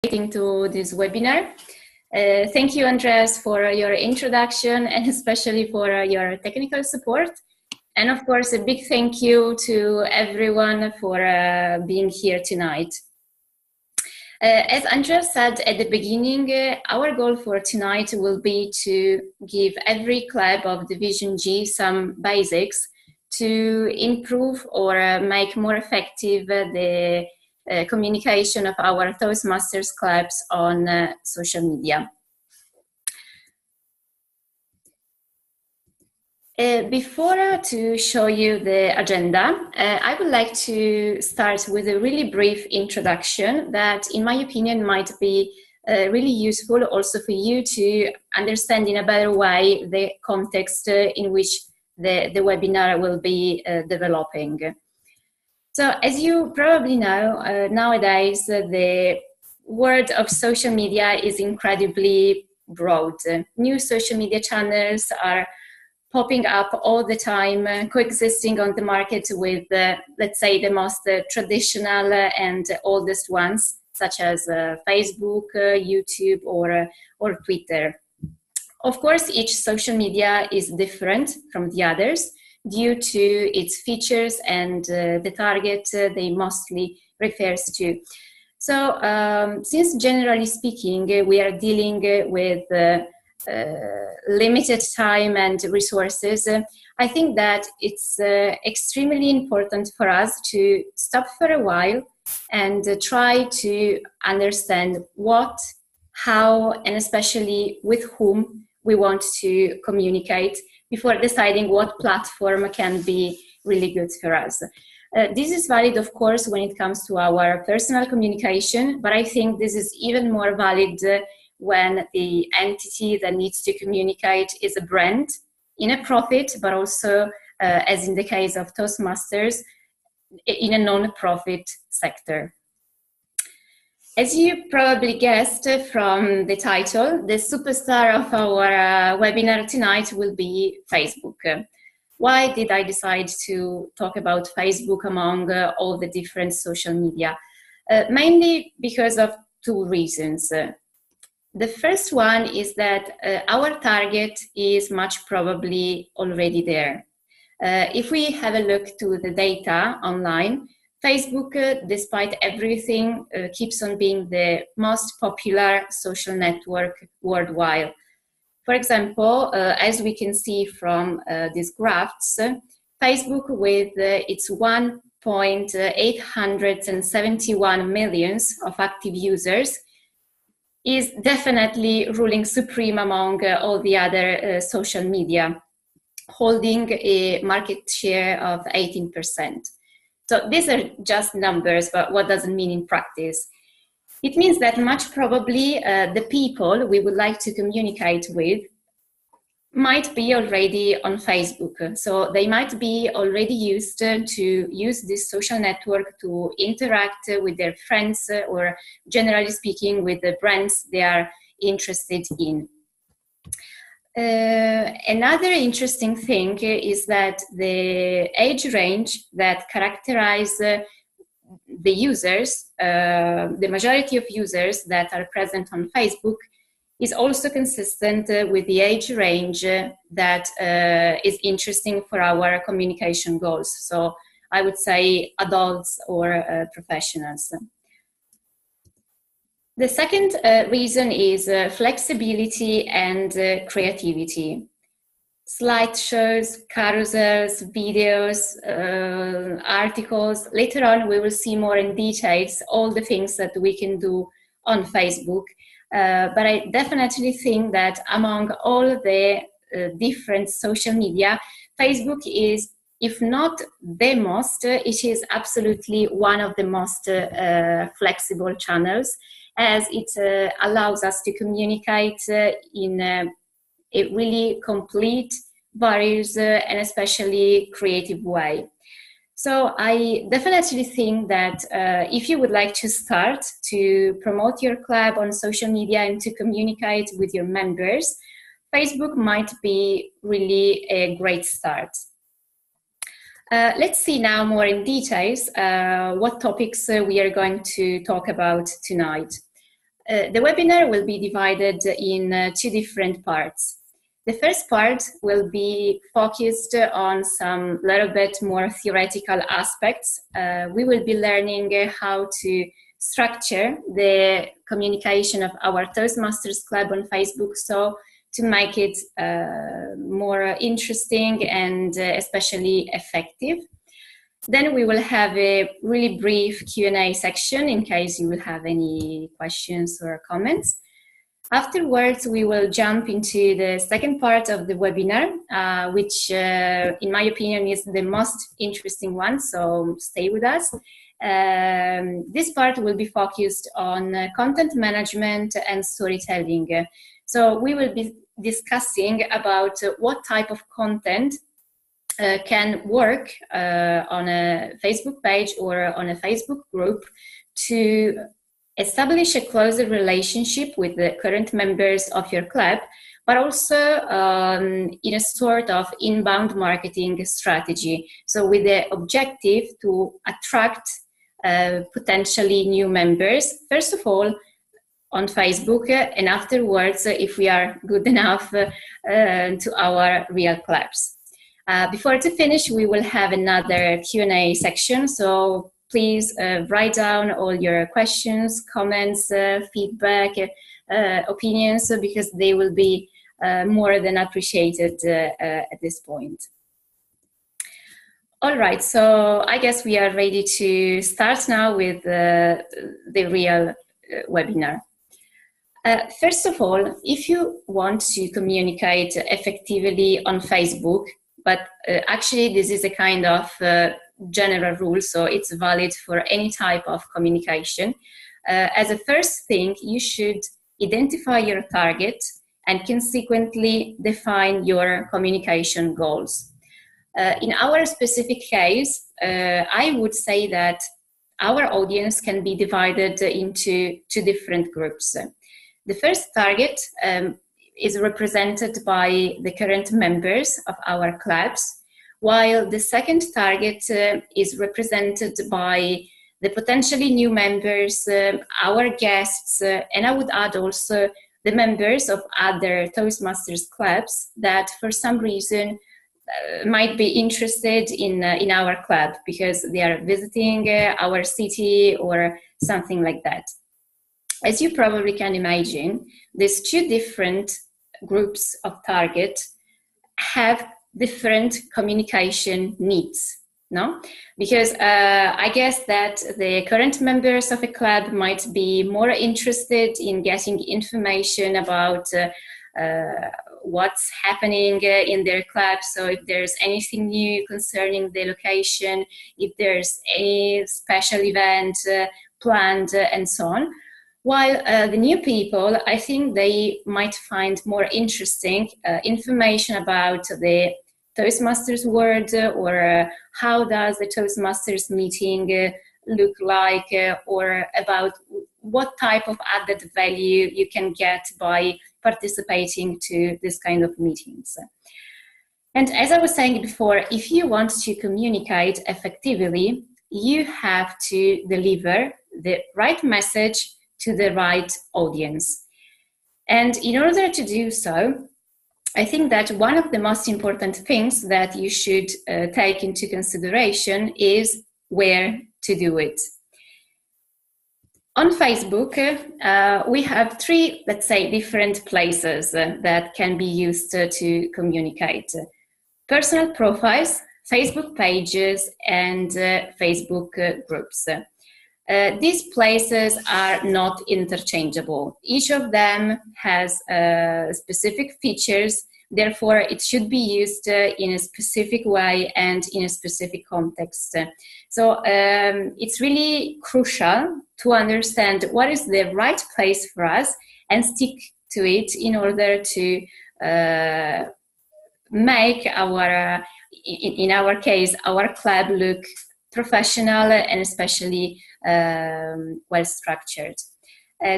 To this webinar. Thank you, Andreas, for your introduction and especially for your technical support. And of course, a big thank you to everyone for being here tonight. As Andreas said at the beginning, our goal for tonight will be to give every club of Division G some basics to improve or make more effective the communication of our Toastmasters clubs on social media. Before to show you the agenda, I would like to start with a really brief introduction that, in my opinion, might be really useful also for you to understand in a better way the context in which the webinar will be developing. So, as you probably know, nowadays the world of social media is incredibly broad. New social media channels are popping up all the time, coexisting on the market with, let's say, the most traditional and oldest ones, such as Facebook, YouTube, or Twitter. Of course, each social media is different from the others due to its features and the target they mostly refers to. So, since generally speaking, we are dealing with limited time and resources, I think that it's extremely important for us to stop for a while and try to understand what, how, and especially with whom we want to communicate before deciding what platform can be really good for us. This is valid, of course, when it comes to our personal communication, but I think this is even more valid when the entity that needs to communicate is a brand in a profit, but also, as in the case of Toastmasters, in a non-profit sector. As you probably guessed from the title, the superstar of our webinar tonight will be Facebook. Why did I decide to talk about Facebook among all the different social media? Mainly because of two reasons. The first one is that our target is much probably already there. If we have a look to the data online, Facebook, despite everything, keeps on being the most popular social network worldwide. For example, as we can see from these graphs, Facebook with its 1.871 million of active users is definitely ruling supreme among all the other social media, holding a market share of 18%. So these are just numbers, but what does it mean in practice? It means that much probably the people we would like to communicate with might be already on Facebook. So they might be already used to use this social network to interact with their friends or, generally speaking, with the brands they are interested in. Another interesting thing is that the age range that characterize the users, the majority of users that are present on Facebook, is also consistent with the age range that is interesting for our communication goals. So I would say adults or professionals. The second reason is flexibility and creativity. Slideshows, carousels, videos, articles. Later on, we will see more in details all the things that we can do on Facebook. But I definitely think that among all the different social media, Facebook is, if not the most, it is absolutely one of the most flexible channels, as it allows us to communicate in a really complete, various, and especially creative way. So I definitely think that if you would like to start to promote your club on social media and to communicate with your members, Facebook might be really a great start. Let's see now more in details what topics we are going to talk about tonight. The webinar will be divided in two different parts. The first part will be focused on some little bit more theoretical aspects. We will be learning how to structure the communication of our Toastmasters Club on Facebook, so to make it more interesting and especially effective. Then we will have a really brief Q&A section in case you will have any questions or comments. Afterwards, we will jump into the second part of the webinar, which in my opinion is the most interesting one, so stay with us. This part will be focused on content management and storytelling. So we will be discussing about what type of content can work on a Facebook page or on a Facebook group to establish a closer relationship with the current members of your club, but also in a sort of inbound marketing strategy. So with the objective to attract potentially new members, first of all, on Facebook, and afterwards, if we are good enough, to our real clubs. Before to finish, we will have another Q&A section, so please write down all your questions, comments, feedback, opinions, because they will be more than appreciated at this point. All right, so I guess we are ready to start now with the real webinar. First of all, if you want to communicate effectively on Facebook, but actually this is a kind of general rule, so it's valid for any type of communication. As a first thing, you should identify your target and consequently define your communication goals. In our specific case, I would say that our audience can be divided into two different groups. The first target is represented by the current members of our clubs, while the second target is represented by the potentially new members, our guests, and I would add also the members of other Toastmasters clubs that for some reason might be interested in our club because they are visiting our city or something like that. As you probably can imagine, these two different groups of target have different communication needs, no? Because I guess that the current members of a club might be more interested in getting information about what's happening in their club. So if there's anything new concerning the location, if there's any special event planned and so on. While the new people, I think they might find more interesting information about the Toastmasters world or how does the Toastmasters meeting look like or about what type of added value you can get by participating to this kind of meetings. And as I was saying before, if you want to communicate effectively, you have to deliver the right message to the right audience. And in order to do so, I think that one of the most important things that you should take into consideration is where to do it. On Facebook, we have three, let's say, different places that can be used to communicate. Personal profiles, Facebook pages, and Facebook groups. These places are not interchangeable. Each of them has specific features, therefore it should be used in a specific way and in a specific context. So it's really crucial to understand what is the right place for us and stick to it in order to make our, in our case, our club look professional and especially well structured.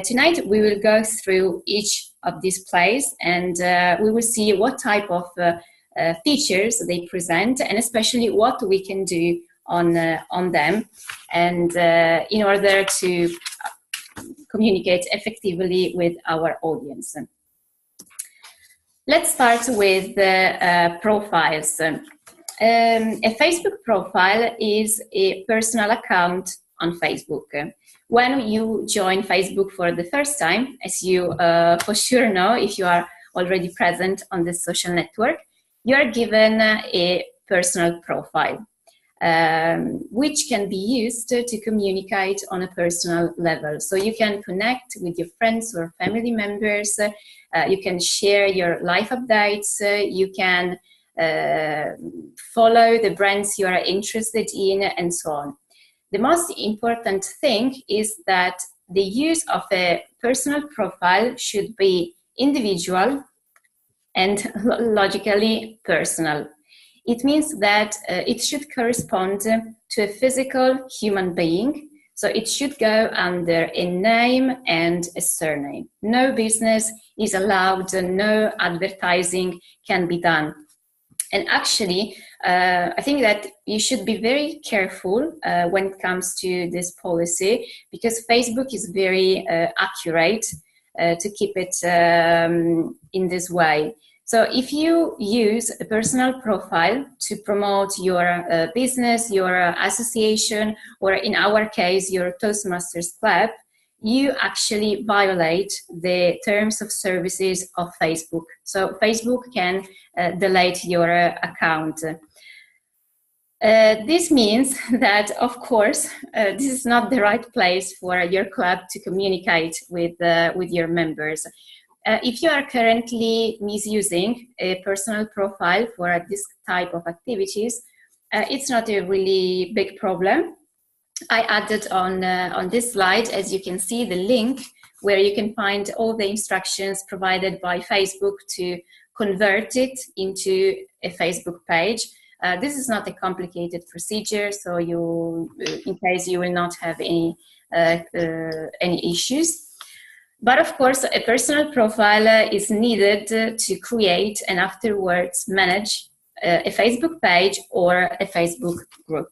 Tonight we will go through each of these plays and we will see what type of features they present and especially what we can do on them, and in order to communicate effectively with our audience. Let's start with the profiles. A Facebook profile is a personal account on Facebook. When you join Facebook for the first time, as you for sure know if you are already present on this social network, you are given a personal profile, which can be used to communicate on a personal level. So you can connect with your friends or family members, you can share your life updates, you can follow the brands you are interested in, and so on. The most important thing is that the use of a personal profile should be individual and logically personal. It means that it should correspond to a physical human being, so it should go under a name and a surname. No business is allowed, no advertising can be done. And actually, I think that you should be very careful when it comes to this policy, because Facebook is very accurate to keep it in this way. So if you use a personal profile to promote your business, your association, or in our case, your Toastmasters club, you actually violate the terms of services of Facebook. So Facebook can delete your account. This means that, of course, this is not the right place for your club to communicate with your members. If you are currently misusing a personal profile for this type of activities, it's not a really big problem. I added on this slide, as you can see, the link where you can find all the instructions provided by Facebook to convert it into a Facebook page. This is not a complicated procedure, so in case you will not have any issues. But of course, a personal profile is needed to create and afterwards manage a Facebook page or a Facebook group.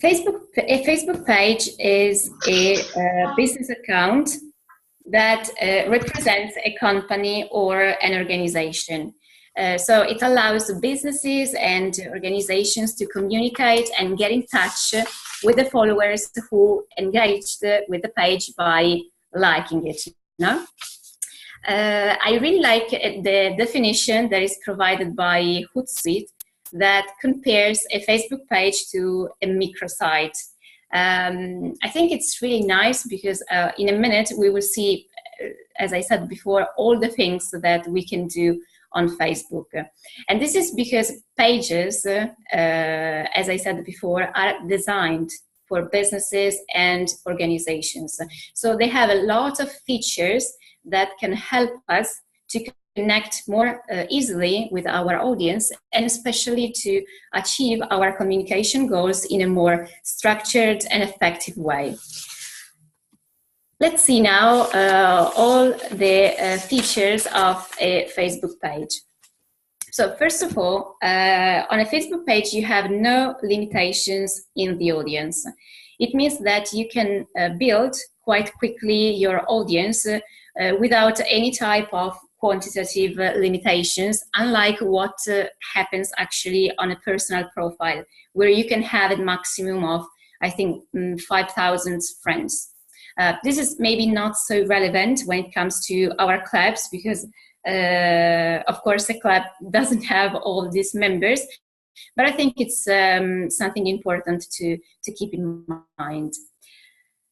A Facebook page is a business account that represents a company or an organization. So it allows businesses and organizations to communicate and get in touch with the followers who engaged with the page by liking it. I really like the definition that is provided by Hootsuite that compares a Facebook page to a microsite. I think it's really nice because in a minute we will see, as I said before, all the things that we can do on Facebook. And this is because pages, as I said before, are designed for businesses and organizations. So they have a lot of features that can help us to connect more easily with our audience, and especially to achieve our communication goals in a more structured and effective way. Let's see now all the features of a Facebook page. So first of all, on a Facebook page, you have no limitations in the audience. It means that you can build quite quickly your audience without any type of quantitative limitations, unlike what happens actually on a personal profile, where you can have a maximum of, I think, 5,000 friends. This is maybe not so relevant when it comes to our clubs because, of course, a club doesn't have all these members, but I think it's something important to keep in mind.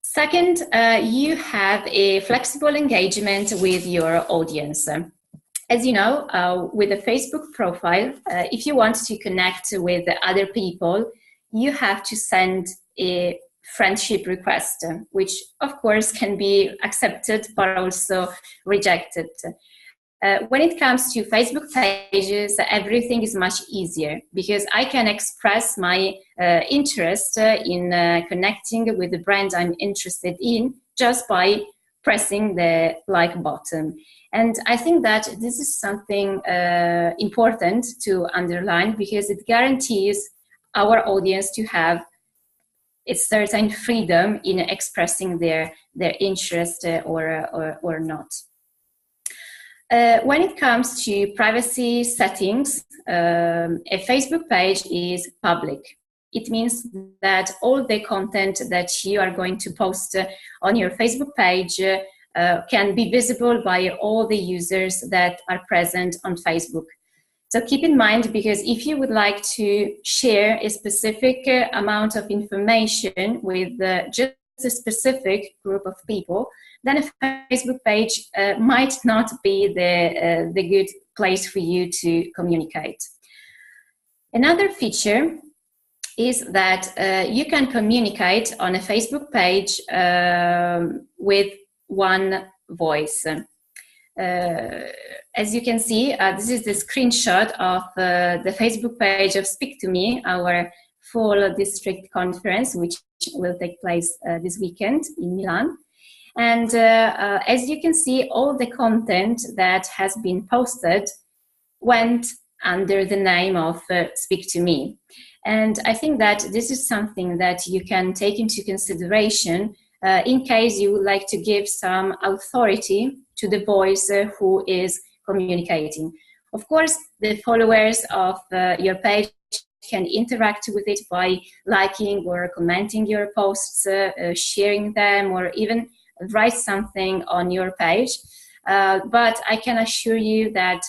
Second, you have a flexible engagement with your audience. As you know, with a Facebook profile, if you want to connect with other people, you have to send a friendship request, which of course can be accepted but also rejected. When it comes to Facebook pages, everything is much easier because I can express my interest in connecting with the brand I'm interested in just by pressing the like button. And I think that this is something important to underline because it guarantees our audience to have a certain freedom in expressing their interest or not. When it comes to privacy settings, a Facebook page is public. It means that all the content that you are going to post on your Facebook page can be visible by all the users that are present on Facebook. So keep in mind, because if you would like to share a specific amount of information with just a specific group of people, then a Facebook page might not be the good place for you to communicate. Another feature is that you can communicate on a Facebook page with one voice. As you can see, this is the screenshot of the Facebook page of Speak to Me, our fall district conference, which will take place this weekend in Milan. And as you can see, all the content that has been posted went under the name of Speak to Me. And I think that this is something that you can take into consideration in case you would like to give some authority to the voice who is communicating. Of course, the followers of your page can interact with it by liking or commenting your posts, sharing them, or even write something on your page. But I can assure you that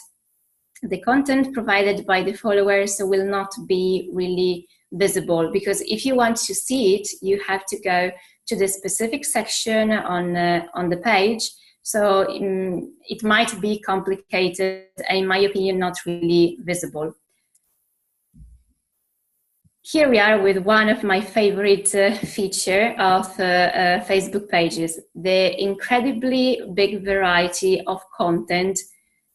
the content provided by the followers will not be really visible, because if you want to see it, you have to go to the specific section on the page. So it might be complicated, and in my opinion, not really visible. Here we are with one of my favorite features of Facebook pages, the incredibly big variety of content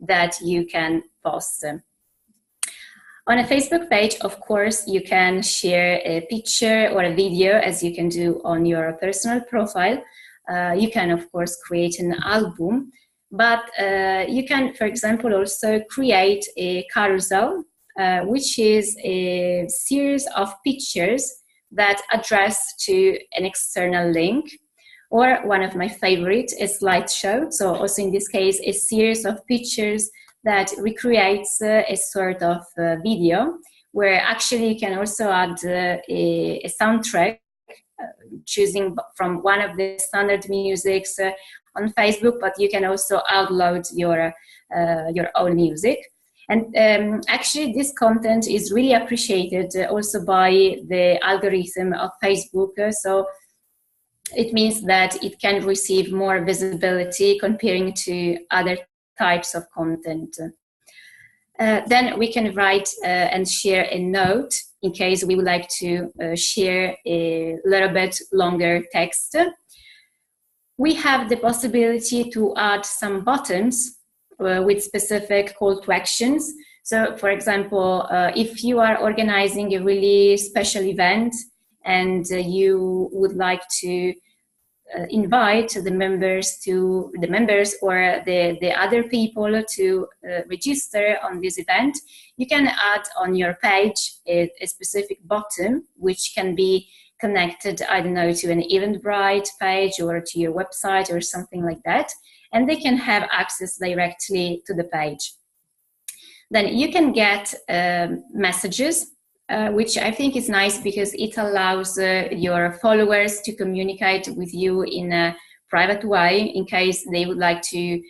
that you can post. On a Facebook page, of course, you can share a picture or a video, as you can do on your personal profile. You can, of course, create an album, but you can, for example, also create a carousel, which is a series of pictures that address to an external link, or one of my favorites, a slideshow. So also in this case, a series of pictures that recreates a sort of video, where actually you can also add a soundtrack, choosing from one of the standard musics on Facebook, but you can also upload your own music. And actually this content is really appreciated also by the algorithm of Facebook. So it means that it can receive more visibility comparing to other types of content. Then we can write and share a note in case we would like to share a little bit longer text. We have the possibility to add some buttons with specific call to actions. So for example, if you are organizing a really special event and you would like to invite the members or the other people to register on this event, you can add on your page a specific button which can be connected, I don't know, to an Eventbrite page or to your website or something like that, and they can have access directly to the page. Then you can get messages, which I think is nice because it allows your followers to communicate with you in a private way in case they would like to,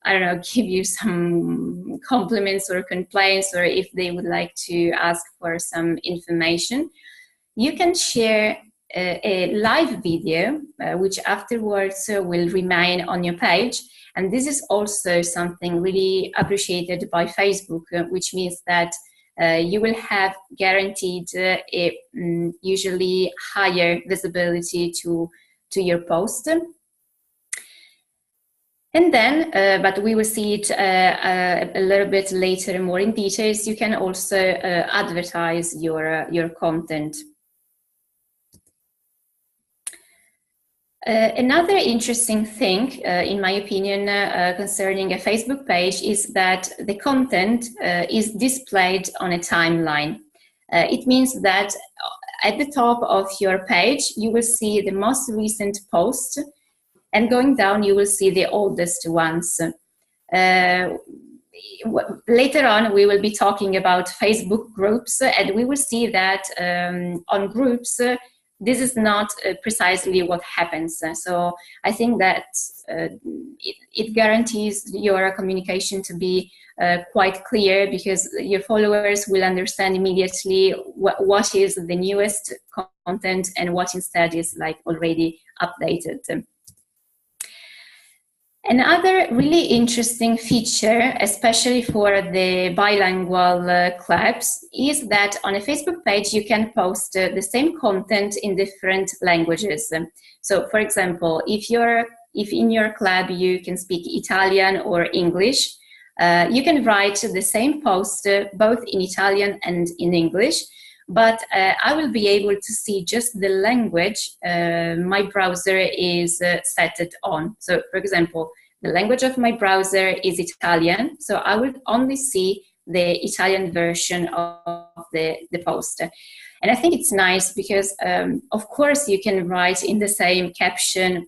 I don't know, give you some compliments or complaints, or if they would like to ask for some information. You can share a live video, which afterwards will remain on your page. And this is also something really appreciated by Facebook, which means that you will have guaranteed a usually higher visibility to your post. And then, but we will see it a little bit later, more in details, you can also advertise your content. Another interesting thing, in my opinion, concerning a Facebook page is that the content is displayed on a timeline. It means that at the top of your page, you will see the most recent post, and going down, you will see the oldest ones. Later on, we will be talking about Facebook groups, and we will see that on groups, this is not precisely what happens. So I think that it guarantees your communication to be quite clear, because your followers will understand immediately what is the newest content and what instead is like already updated. Another really interesting feature, especially for the bilingual clubs, is that on a Facebook page you can post the same content in different languages. So, for example, if in your club you can speak Italian or English, you can write the same post both in Italian and in English. But I will be able to see just the language my browser is set it on. So, for example, the language of my browser is Italian, so I will only see the Italian version of the post. And I think it's nice because, of course, you can write in the same caption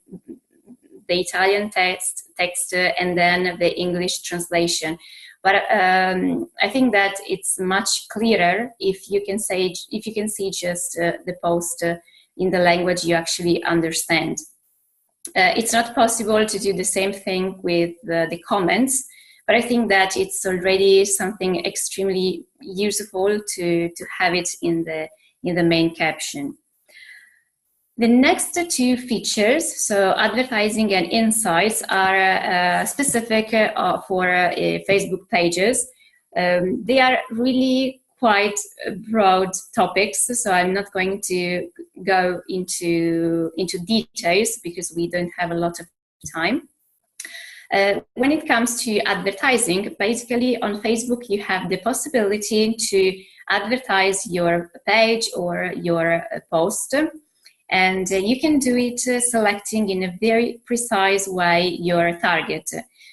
the Italian text and then the English translation. But I think that it's much clearer if you can see just the post in the language you actually understand. It's not possible to do the same thing with the comments, but I think that it's already something extremely useful to have it in the main caption. The next two features, so advertising and insights, are specific for Facebook pages. They are really quite broad topics, so I'm not going to go into details because we don't have a lot of time. When it comes to advertising, basically on Facebook you have the possibility to advertise your page or your post. And you can do it selecting in a very precise way your target.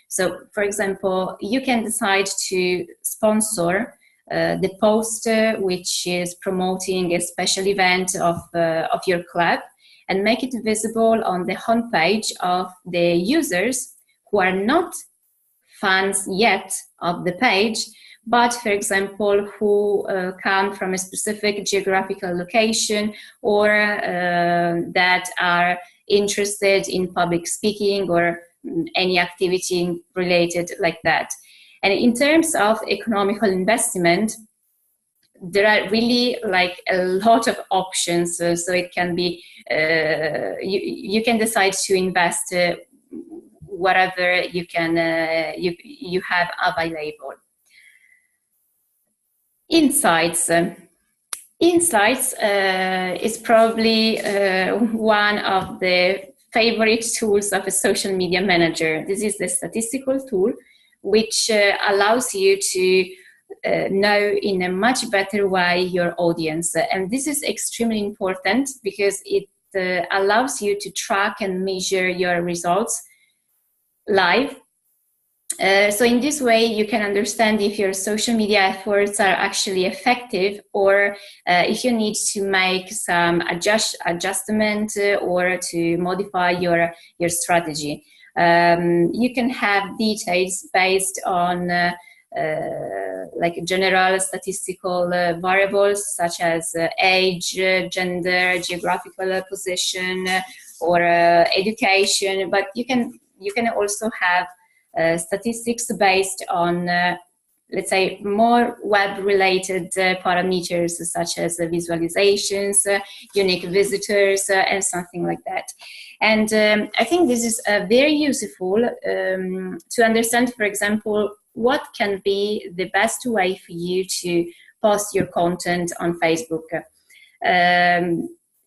So, for example, you can decide to sponsor the post which is promoting a special event of your club, and make it visible on the homepage of the users who are not fans yet of the page, but, for example, who come from a specific geographical location or that are interested in public speaking or any activity related like that. And in terms of economical investment, there are really like a lot of options. So it can be, you can decide to invest whatever you can, you have available. Insights. Insights is probably one of the favorite tools of a social media manager. This is the statistical tool which allows you to know in a much better way your audience. And this is extremely important because it allows you to track and measure your results live. So in this way, you can understand if your social media efforts are actually effective, or if you need to make some adjustment or to modify your strategy. You can have details based on like general statistical variables such as age, gender, geographical position, or education. But you can also have statistics based on, let's say, more web-related parameters such as visualizations, unique visitors, and something like that. And I think this is very useful to understand, for example, what can be the best way for you to post your content on Facebook.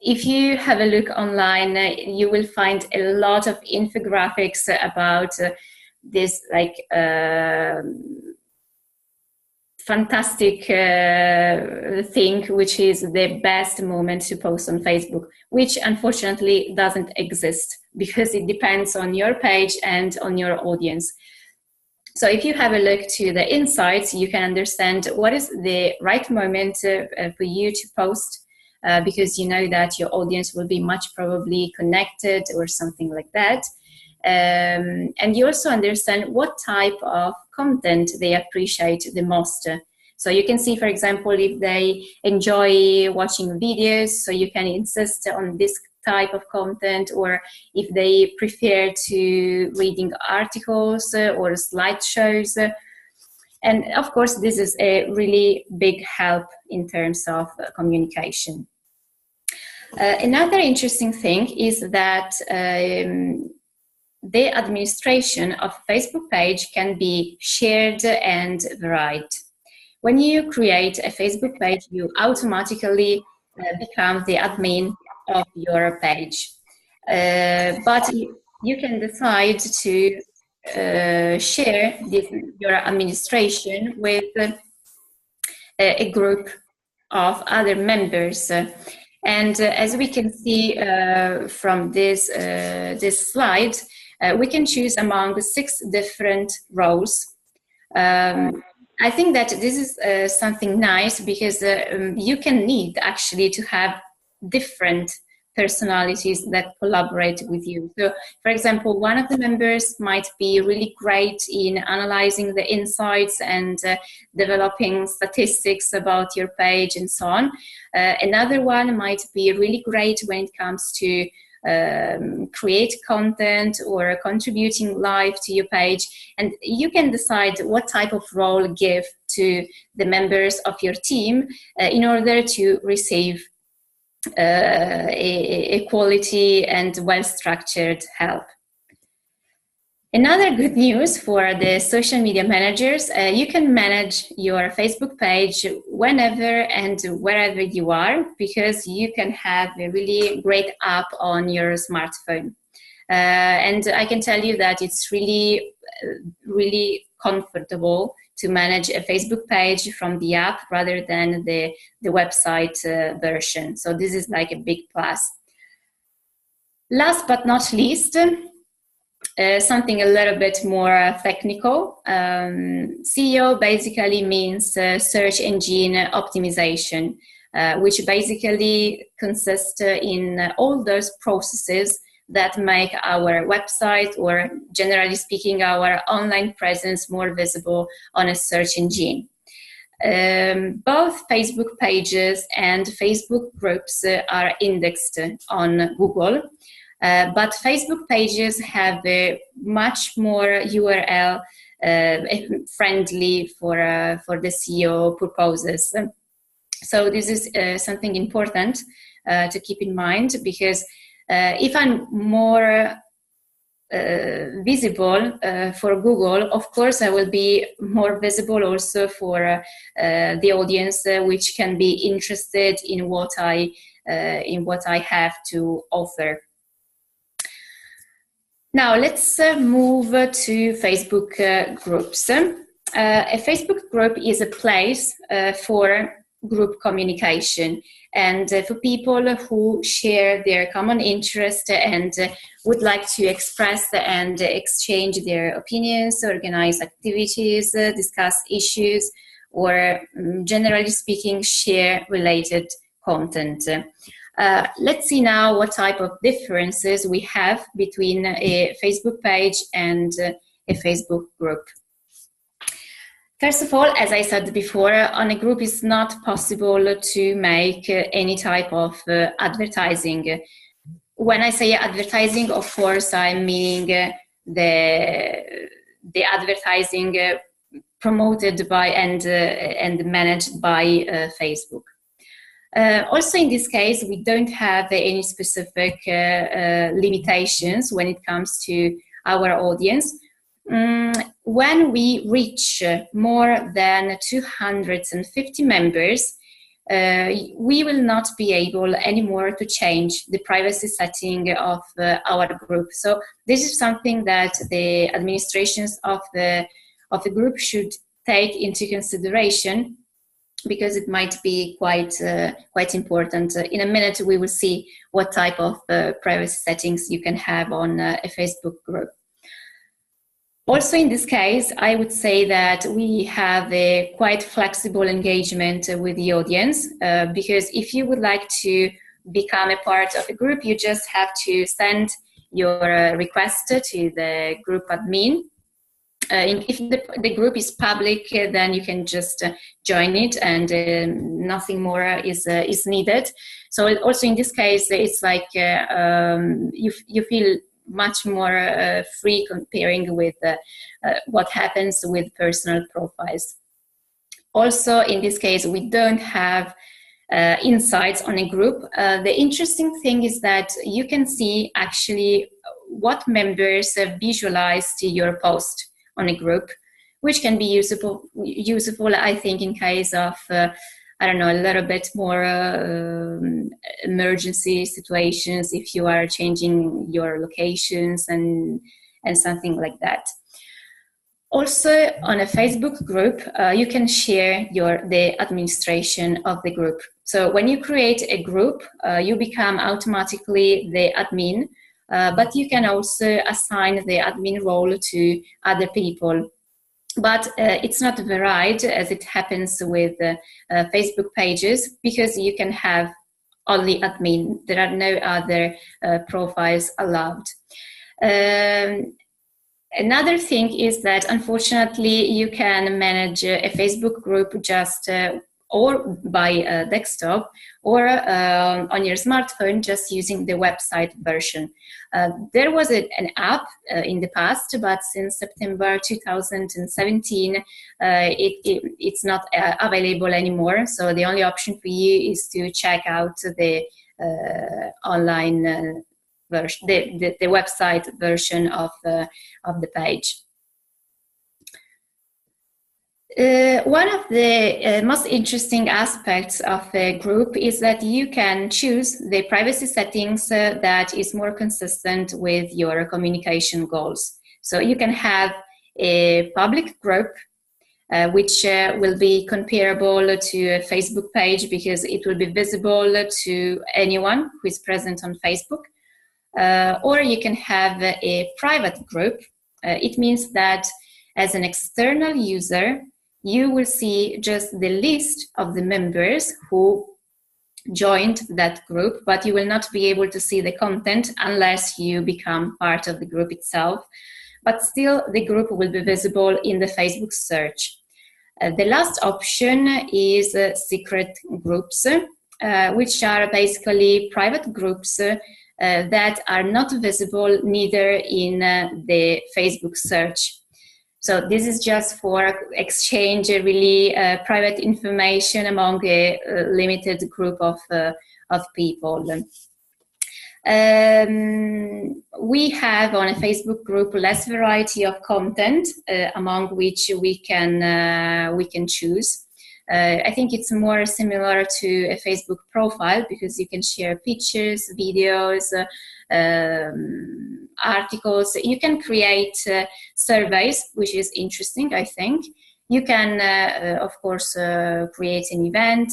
If you have a look online, you will find a lot of infographics about this like fantastic thing, which is the best moment to post on Facebook, which unfortunately doesn't exist because it depends on your page and on your audience. So if you have a look to the insights, you can understand what is the right moment for you to post because you know that your audience will be much probably connected or something like that. And you also understand what type of content they appreciate the most. So you can see, for example, if they enjoy watching videos, so you can insist on this type of content, or if they prefer to reading articles or slideshows. And of course, this is a really big help in terms of communication. Another interesting thing is that the administration of a Facebook page can be shared and varied. When you create a Facebook page, you automatically become the admin of your page. But you can decide to share your administration with a group of other members. And as we can see from this slide, we can choose among 6 different roles. I think that this is something nice, because you can need actually to have different personalities that collaborate with you. So, for example, one of the members might be really great in analyzing the insights and developing statistics about your page and so on. Another one might be really great when it comes to create content or contributing live to your page, and you can decide what type of role give to the members of your team in order to receive a quality and well-structured help. Another good news for the social media managers, you can manage your Facebook page whenever and wherever you are, because you can have a really great app on your smartphone. And I can tell you that it's really, really comfortable to manage a Facebook page from the app rather than the website version. So this is like a big plus. Last but not least, something a little bit more technical. SEO basically means search engine optimization, which basically consists in all those processes that make our website, or generally speaking, our online presence more visible on a search engine. Both Facebook pages and Facebook groups are indexed on Google. But Facebook pages have a much more URL friendly for the SEO purposes. So this is something important to keep in mind, because if I'm more visible for Google, of course I will be more visible also for the audience, which can be interested in what I have to offer. Now let's move to Facebook groups. A Facebook group is a place for group communication and for people who share their common interest and would like to express and exchange their opinions, organize activities, discuss issues, or generally speaking, share related content. Let's see now what type of differences we have between a Facebook page and a Facebook group. First of all, as I said before, on a group it's not possible to make any type of advertising. When I say advertising, of course, I'm meaning the advertising promoted by and managed by Facebook. Also, in this case, we don't have any specific limitations when it comes to our audience. When we reach more than 250 members, we will not be able anymore to change the privacy setting of our group. So this is something that the administrations of the group should take into consideration, because it might be quite important. In a minute, we will see what type of privacy settings you can have on a Facebook group. Also, in this case, I would say that we have a quite flexible engagement with the audience, because if you would like to become a part of a group, you just have to send your request to the group admin. If the group is public, then you can just join it, and nothing more is needed. So also in this case, it's like you feel much more free comparing with what happens with personal profiles. Also, in this case, we don't have insights on a group. The interesting thing is that you can see actually what members visualized your post on a group, which can be useful, I think, in case of I don't know, a little bit more emergency situations, if you are changing your locations and something like that. Also, on a Facebook group, you can share the administration of the group. So when you create a group, you become automatically the admin, but you can also assign the admin role to other people. But it's not varied as it happens with Facebook pages, because you can have only admin. There are no other profiles allowed. Another thing is that, unfortunately, you can manage a Facebook group just or by a desktop or on your smartphone, just using the website version. There was an app in the past, but since September 2017, it's not available anymore. So the only option for you is to check out the online version, the website version of the page. One of the most interesting aspects of a group is that you can choose the privacy settings that is more consistent with your communication goals. So you can have a public group which will be comparable to a Facebook page, because it will be visible to anyone who is present on Facebook. Or you can have a private group. It means that as an external user, you will see just the list of the members who joined that group, but you will not be able to see the content unless you become part of the group itself. But still, the group will be visible in the Facebook search. The last option is secret groups, which are basically private groups that are not visible neither in the Facebook search. So this is just for exchange really private information among a limited group of people. We have on a Facebook group less variety of content among which we can choose. I think it's more similar to a Facebook profile, because you can share pictures, videos, articles. You can create surveys, which is interesting, I think. You can, of course, create an event.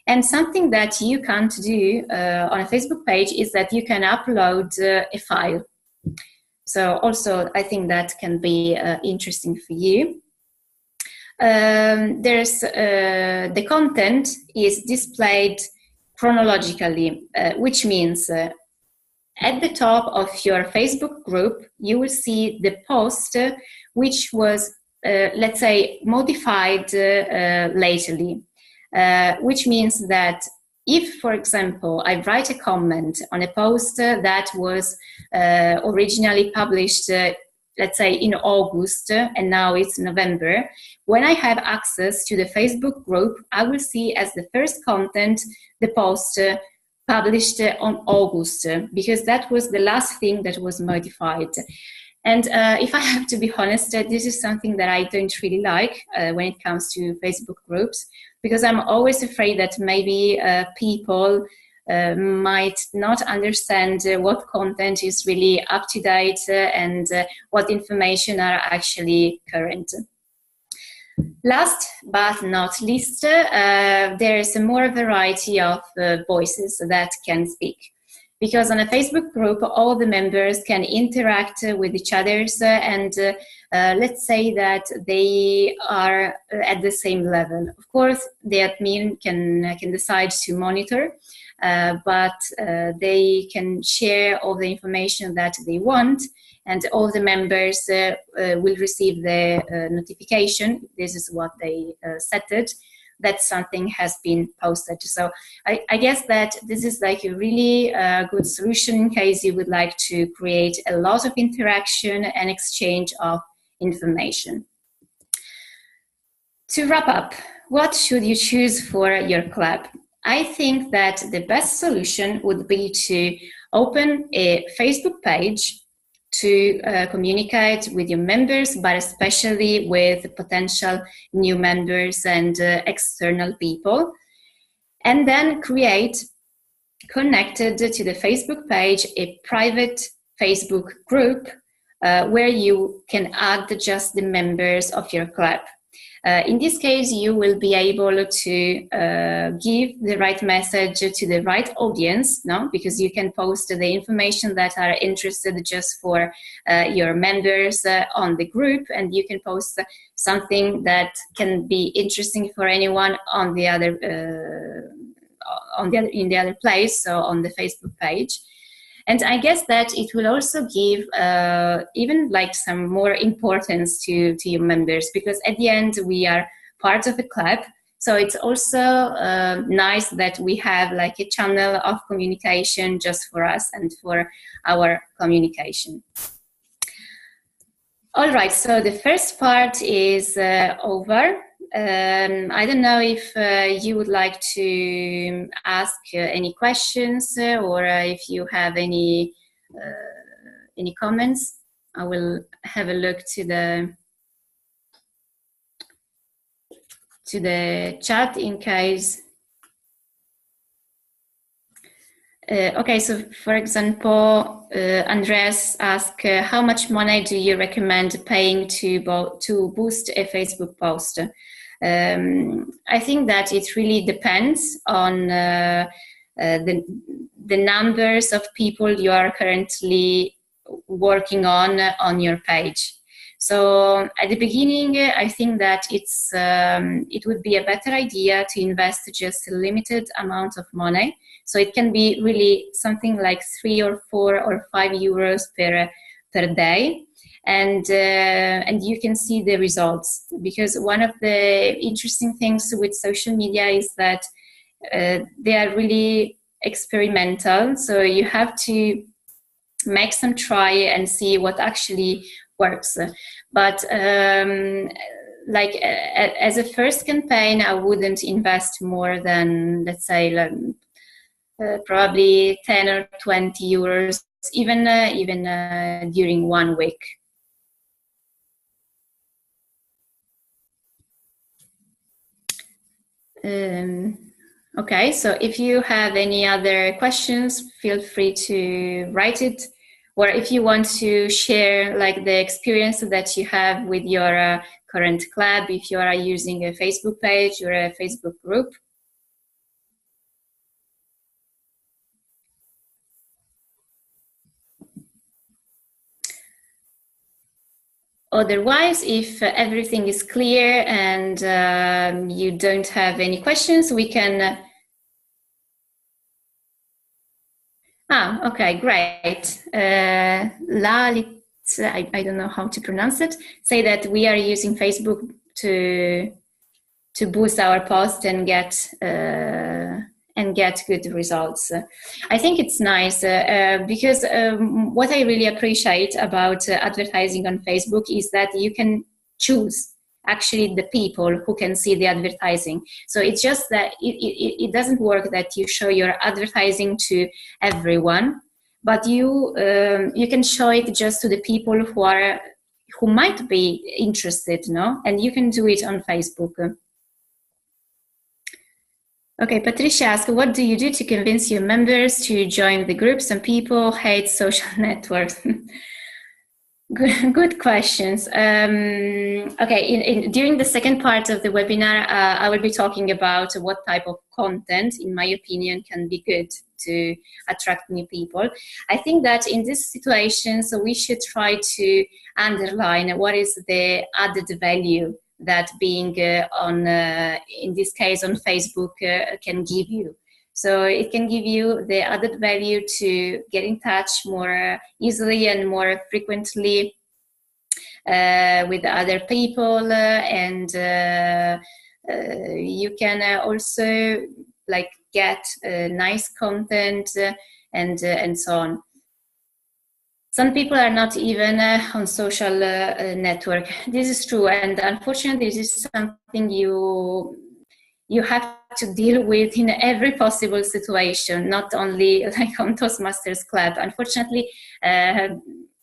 And something that you can't do on a Facebook page is that you can upload a file. So also, I think that can be interesting for you. There's the content is displayed chronologically, which means at the top of your Facebook group, you will see the post which was, let's say, modified lately, which means that if, for example, I write a comment on a post that was originally published, let's say in August, and now it's November, when I have access to the Facebook group, I will see as the first content the post published on August, because that was the last thing that was modified. And if I have to be honest, this is something that I don't really like when it comes to Facebook groups, because I'm always afraid that maybe people might not understand what content is really up to date and what information are actually current. Last but not least, there is a more variety of voices that can speak, because on a Facebook group, all the members can interact with each other, and let's say that they are at the same level. Of course, the admin can decide to monitor, but they can share all the information that they want, and all the members will receive the notification. This is what they set it, that something has been posted. So I guess that this is like a really good solution in case you would like to create a lot of interaction and exchange of information. To wrap up, what should you choose for your club? I think that the best solution would be to open a Facebook page to communicate with your members, but especially with potential new members and external people. And then create, connected to the Facebook page, a private Facebook group where you can add just the members of your club. In this case, you will be able to give the right message to the right audience, no? Because you can post the information that are interested just for your members on the group, and you can post something that can be interesting for anyone on the other, in the other place, so on the Facebook page. And I guess that it will also give even like some more importance to your members, because at the end we are part of a club. So it's also nice that we have like a channel of communication just for us and for our communication. All right, so the first part is over. I don't know if you would like to ask any questions or if you have any comments. I will have a look to the chat in case. Okay, so for example, Andreas asked, how much money do you recommend paying to boost a Facebook post? I think that it really depends on the numbers of people you are currently working on your page. So at the beginning, I think that it would be a better idea to invest just a limited amount of money. So it can be really something like 3 or 4 or 5 euros per day. And you can see the results, because one of the interesting things with social media is that they are really experimental. So you have to make some try and see what actually works. But like as a first campaign, I wouldn't invest more than, let's say, probably 10 or 20 euros, even during 1 week. Okay, so if you have any other questions, feel free to write it, or if you want to share like the experience that you have with your current club, if you are using a Facebook page or a Facebook group. Otherwise, if everything is clear and you don't have any questions, we can... okay, great. Lalit, I don't know how to pronounce it, say that we are using Facebook to boost our post and get good results. I think it's nice because what I really appreciate about advertising on Facebook is that you can choose actually the people who can see the advertising. So it's just that it doesn't work that you show your advertising to everyone, but you can show it just to the people who might be interested, no? And you can do it on Facebook. Okay, Patricia asked, what do you do to convince your members to join the group? Some people hate social networks. Good questions. Okay, during the second part of the webinar, I will be talking about what type of content, in my opinion, can be good to attract new people. I think that in this situation, so we should try to underline what is the added value that being in this case on Facebook can give you. So it can give you the added value to get in touch more easily and more frequently with other people, and you can also like get nice content and so on. Some people are not even on social network. This is true, and unfortunately, this is something you have to deal with in every possible situation, not only like on Toastmasters Club. Unfortunately,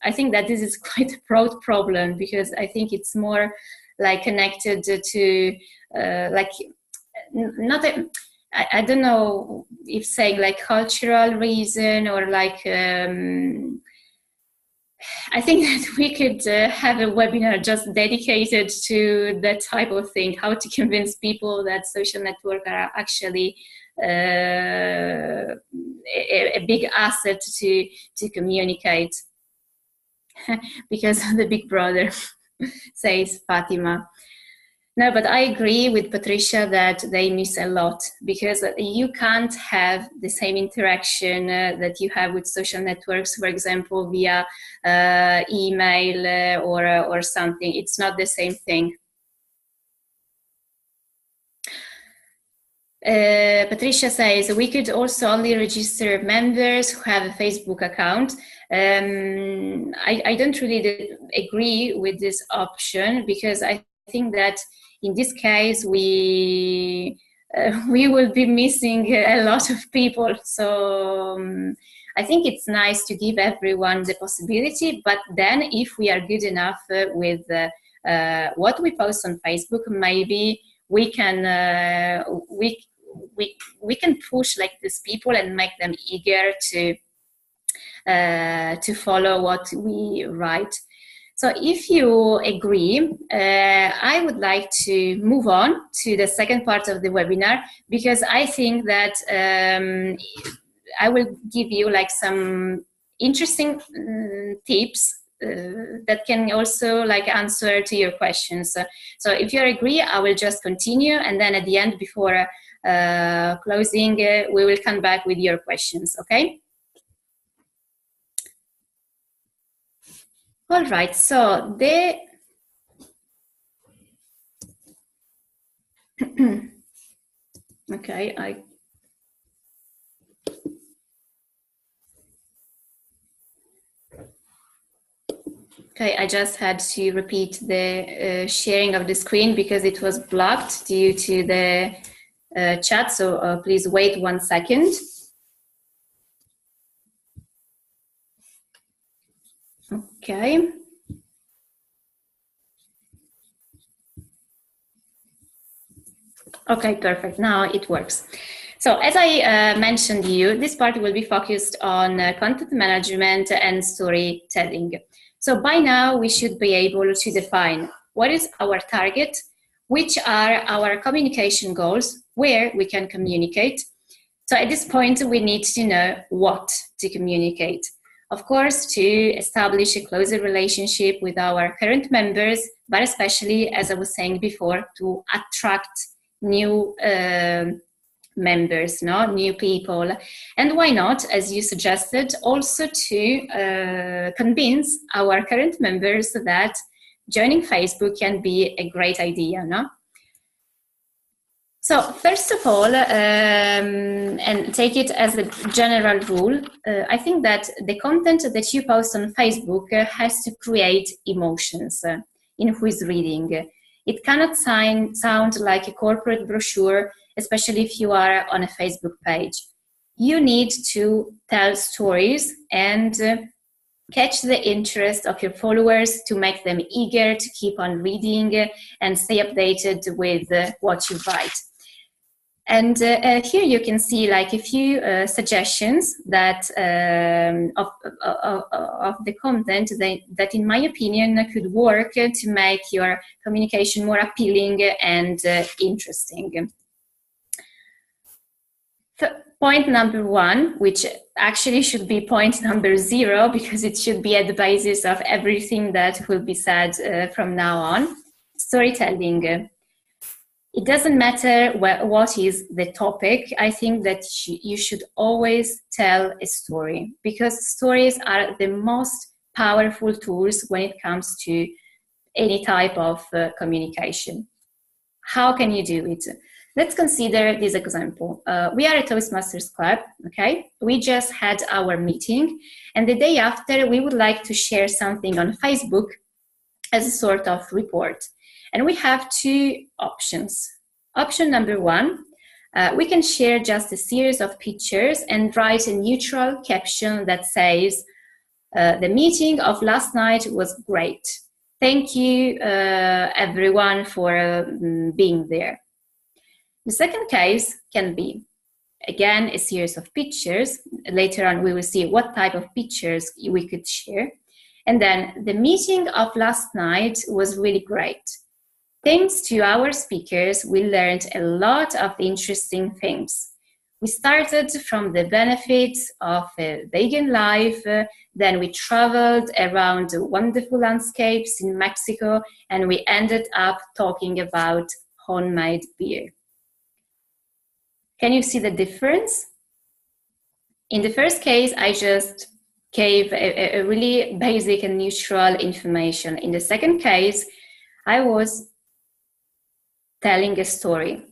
I think that this is quite a broad problem, because I think it's more like connected to like not a, I don't know if saying like cultural reason or like I think that we could have a webinar just dedicated to that type of thing, how to convince people that social networks are actually a big asset to communicate. Because the big brother, says Fatima. No, but I agree with Patricia that they miss a lot, because you can't have the same interaction that you have with social networks, for example, via email or something. It's not the same thing. Patricia says, we could also only register members who have a Facebook account. I don't really agree with this option, because I think that in this case we will be missing a lot of people. So I think it's nice to give everyone the possibility, but then if we are good enough with what we post on Facebook, maybe we can we can push like these people and make them eager to follow what we write. So if you agree, I would like to move on to the second part of the webinar, because I think that I will give you like some interesting tips that can also like answer to your questions. So if you agree, I will just continue, and then at the end, before closing, we will come back with your questions, okay? All right, so okay, I just had to repeat the sharing of the screen because it was blocked due to the chat, so please wait 1 second. Okay. Okay, perfect. Now it works. So as I mentioned you, this part will be focused on content management and storytelling. So by now we should be able to define what is our target, which are our communication goals, where we can communicate. So at this point we need to know what to communicate. Of course, to establish a closer relationship with our current members, but especially, as I was saying before, to attract new members, new people. And why not, as you suggested, also to convince our current members that joining Facebook can be a great idea, no? So first of all, and take it as a general rule, I think that the content that you post on Facebook has to create emotions in who is reading. It cannot sound like a corporate brochure, especially if you are on a Facebook page. You need to tell stories and catch the interest of your followers to make them eager to keep on reading and stay updated with what you write. And here you can see like a few suggestions that of the content that in my opinion could work to make your communication more appealing and interesting. Point number 1, which actually should be point number 0, because it should be at the basis of everything that will be said from now on. Storytelling. It doesn't matter what is the topic. I think that you should always tell a story, because stories are the most powerful tools when it comes to any type of communication. How can you do it? Let's consider this example. We are a Toastmasters club, okay? We just had our meeting, and the day after, we would like to share something on Facebook as a sort of report. And we have 2 options. Option number 1, we can share just a series of pictures and write a neutral caption that says, the meeting of last night was great. Thank you, everyone, for being there. The second case can be, again, a series of pictures. Later on, we will see what type of pictures we could share. And then, the meeting of last night was really great. Thanks to our speakers, we learned a lot of interesting things. We started from the benefits of a vegan life, then we traveled around wonderful landscapes in Mexico, and we ended up talking about homemade beer. Can you see the difference? In the first case, I just gave a really basic and neutral information. In the second case, I was telling a story.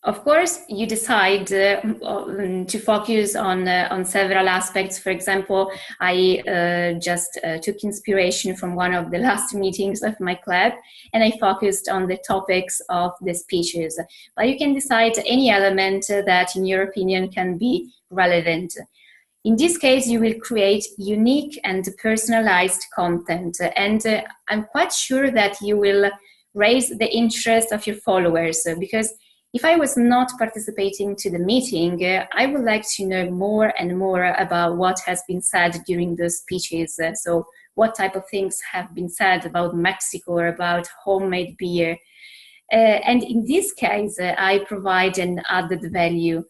Of course, you decide to focus on several aspects. For example, I just took inspiration from one of the last meetings of my club, and I focused on the topics of the speeches. But you can decide any element that, in your opinion, can be relevant. In this case, you will create unique and personalized content, and I'm quite sure that you will raise the interest of your followers, because if I was not participating to the meeting, I would like to know more and more about what has been said during those speeches. So what type of things have been said about Mexico or about homemade beer. And in this case, I provide an added value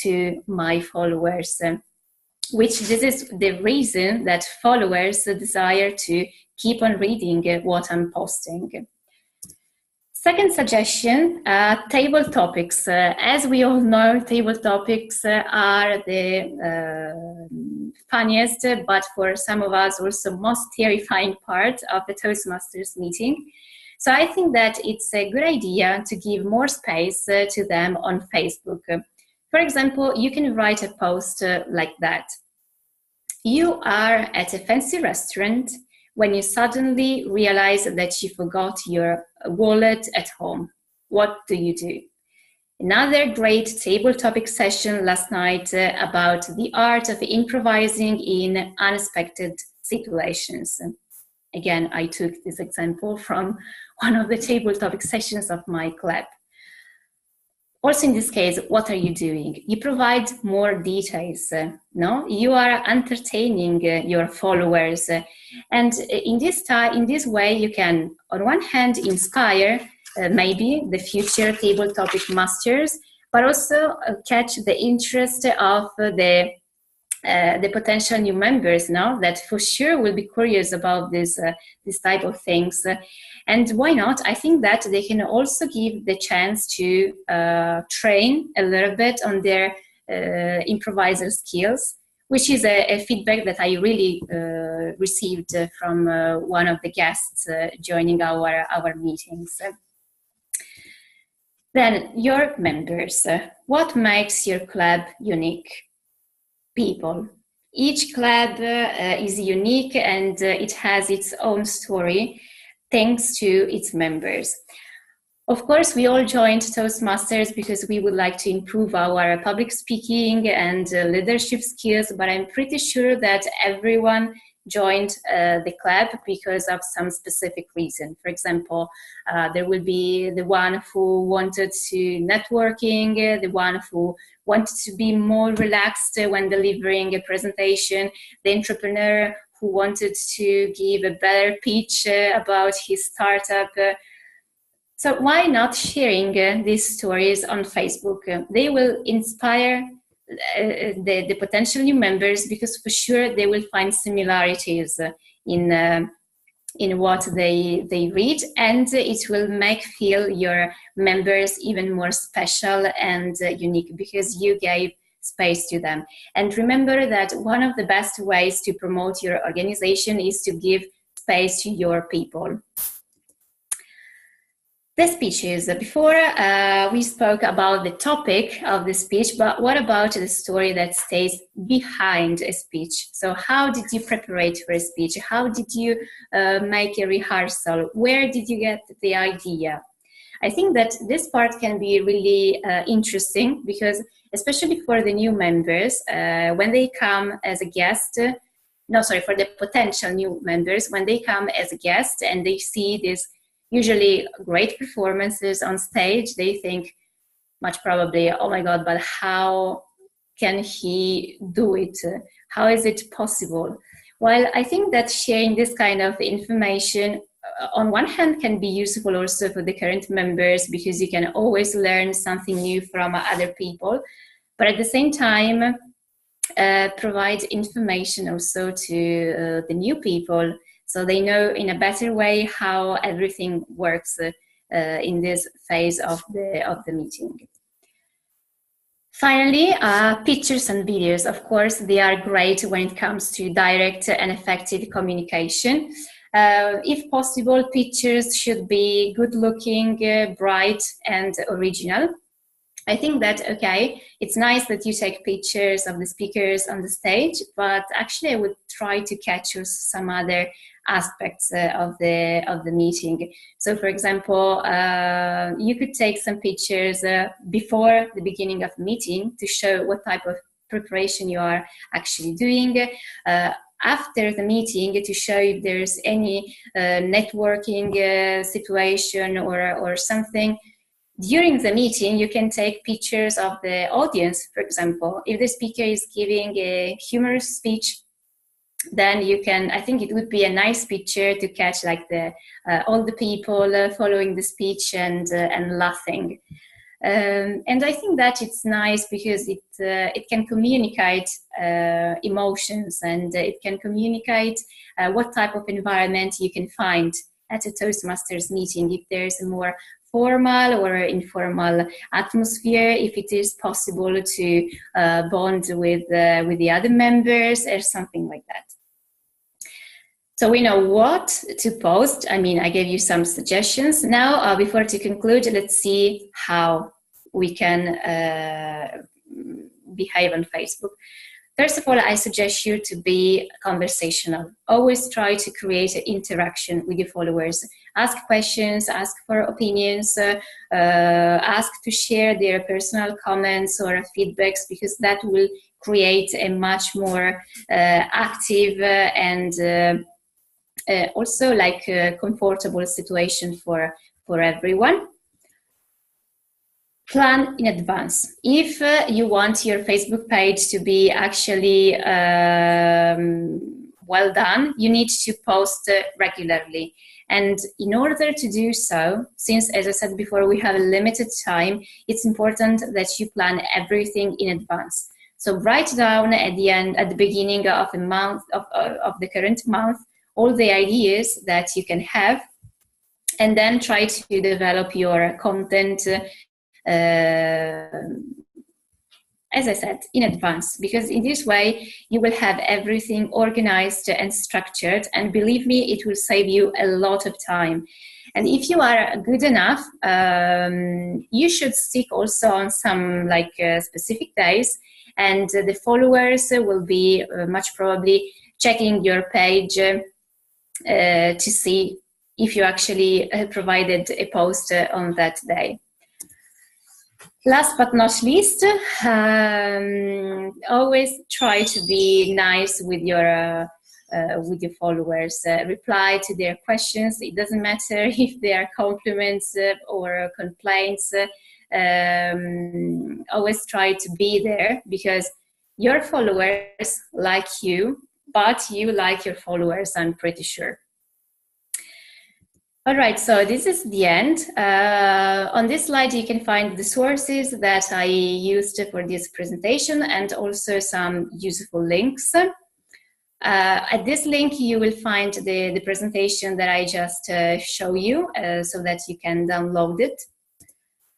to my followers, which this is the reason that followers desire to keep on reading what I'm posting. Second suggestion, table topics. As we all know, table topics are the funniest, but for some of us also most terrifying part of the Toastmasters meeting. So I think that it's a good idea to give more space to them on Facebook. For example, you can write a post like that. You are at a fancy restaurant when you suddenly realize that you forgot your wallet at home. What do you do? Another great table topic session last night about the art of improvising in unexpected situations. Again, I took this example from one of the table topic sessions of my club. Also in this case, what are you doing? You provide more details, no? You are entertaining your followers. And in this way, you can, on one hand, inspire maybe the future table topic masters, but also catch the interest of the potential new members now that for sure will be curious about this type of things. And why not? I think that they can also give the chance to train a little bit on their improviser skills, which is a feedback that I really received from one of the guests joining our meetings. Then your members. What makes your club unique? People. Each club is unique and it has its own story thanks to its members. Of course, we all joined Toastmasters because we would like to improve our public speaking and leadership skills, but I'm pretty sure that everyone joined the club because of some specific reason. For example, there will be the one who wanted to networking, the one who wanted to be more relaxed when delivering a presentation, the entrepreneur who wanted to give a better pitch about his startup. So why not sharing these stories on Facebook? They will inspire the potential new members, because for sure they will find similarities in what they read, and it will make feel your members even more special and unique because you gave space to them. And remember that one of the best ways to promote your organization is to give space to your people. The speeches. Before we spoke about the topic of the speech, but what about the story that stays behind a speech? So how did you prepare for a speech? How did you make a rehearsal? Where did you get the idea? I think that this part can be really interesting because, especially for the new members, when they come as a guest, for the potential new members, when they come as a guest and they see this usually great performances on stage, they think much probably, oh my God, but how can he do it? How is it possible? While I think that sharing this kind of information on one hand can be useful also for the current members because you can always learn something new from other people, but at the same time provide information also to the new people, so they know in a better way how everything works in this phase of the meeting. Finally, pictures and videos. Of course, they are great when it comes to direct and effective communication. If possible, pictures should be good looking, bright and original. I think that, okay, it's nice that you take pictures of the speakers on the stage, but actually I would try to capture some other aspects of the meeting. So for example, you could take some pictures before the beginning of the meeting to show what type of preparation you are actually doing. After the meeting, to show if there's any networking situation or something. During the meeting, you can take pictures of the audience, for example. If the speaker is giving a humorous speech, then you can, I think it would be a nice picture to catch like all the people following the speech and laughing. And I think that it's nice because it can communicate emotions, and it can communicate what type of environment you can find at a Toastmasters meeting, if there's a more formal or informal atmosphere, if it is possible to bond with the other members or something like that. So we know what to post. I mean, I gave you some suggestions. Now, before to conclude, let's see how we can behave on Facebook. First of all, I suggest you to be conversational. Always try to create an interaction with your followers. Ask questions, ask for opinions, ask to share their personal comments or feedbacks, because that will create a much more active and also like a comfortable situation for everyone. Plan in advance. If you want your Facebook page to be actually well done, you need to post regularly. And in order to do so, since, as I said before, we have a limited time, it's important that you plan everything in advance. So write down at the beginning of the month, of the current month, all the ideas that you can have, and then try to develop your content as I said, in advance, because in this way you will have everything organized and structured, and believe me, it will save you a lot of time. And if you are good enough, you should stick also on some specific days, and the followers will be much probably checking your page to see if you actually provided a post on that day. Last but not least, always try to be nice with your followers. Reply to their questions. It doesn't matter if they are compliments or complaints. Always try to be there, because your followers like you, but you like your followers, I'm pretty sure. All right, so this is the end. On this slide, you can find the sources that I used for this presentation and also some useful links. At this link, you will find the presentation that I just show you so that you can download it.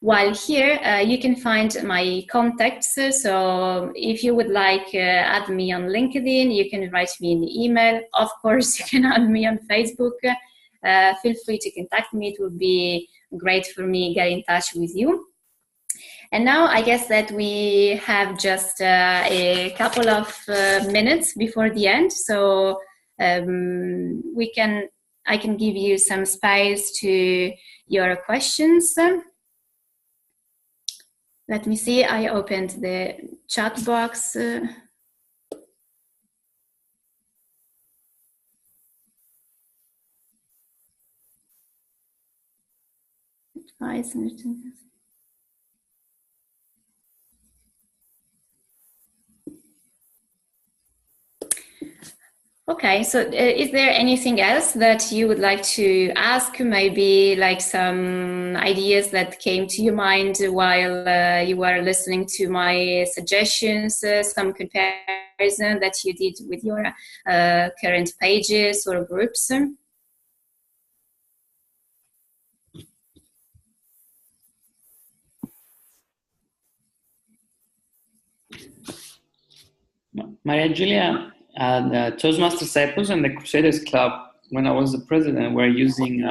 While here, you can find my contacts. So if you would like add me on LinkedIn, you can write me an email. Of course, you can add me on Facebook. Feel free to contact me. It would be great for me to get in touch with you. And now I guess that we have just a couple of minutes before the end. So I can give you some space to your questions. Let me see, I opened the chat box. Okay, so is there anything else that you would like to ask? Maybe like some ideas that came to your mind while you were listening to my suggestions, some comparison that you did with your current pages or groups? Mariagiulia, the Toastmaster Cyprus and the Crusaders Club, when I was the president, were using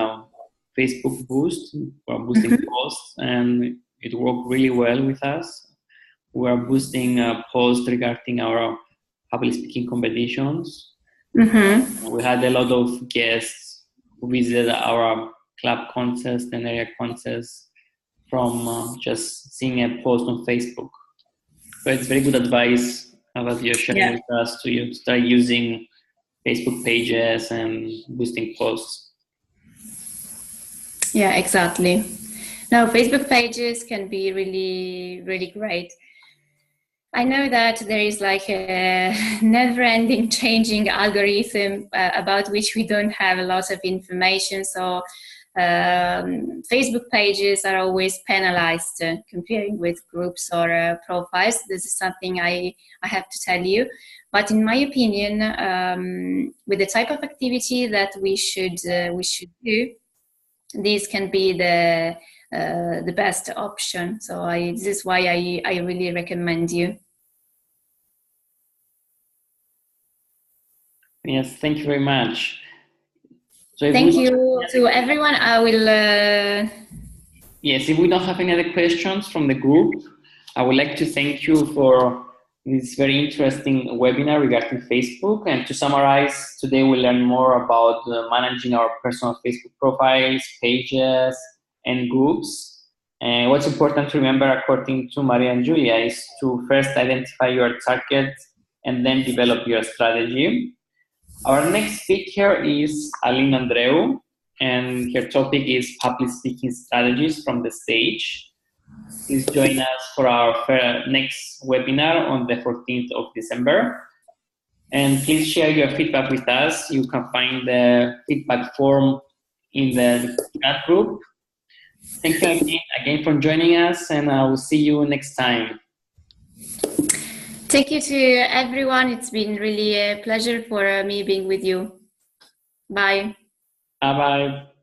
Facebook Boost for boosting posts, and it worked really well with us. We are boosting posts regarding our public speaking competitions. We had a lot of guests who visited our club contests and area contests from just seeing a post on Facebook. So it's very good advice that you're sharing with us to start using Facebook pages and boosting posts. Yeah, exactly. Now, Facebook pages can be really, really great. I know that there is like a never-ending changing algorithm about which we don't have a lot of information. So Facebook pages are always penalized comparing with groups or profiles. This is something I have to tell you. But in my opinion, with the type of activity that we should do, this can be the best option. So this is why I really recommend you. Yes, thank you very much. So thank you to everyone. I will. Yes, if we don't have any other questions from the group, I would like to thank you for this very interesting webinar regarding Facebook. And to summarize, today we learn more about managing our personal Facebook profiles, pages, and groups. And what's important to remember, according to Mariagiulia, is to first identify your target and then develop your strategy. Our next speaker is Aline Andreu, and her topic is public speaking strategies from the stage. Please join us for our next webinar on the 14th of December. And please share your feedback with us. You can find the feedback form in the chat group. Thank you again for joining us, and I will see you next time. Thank you to everyone. It's been really a pleasure for me being with you. Bye. Bye-bye.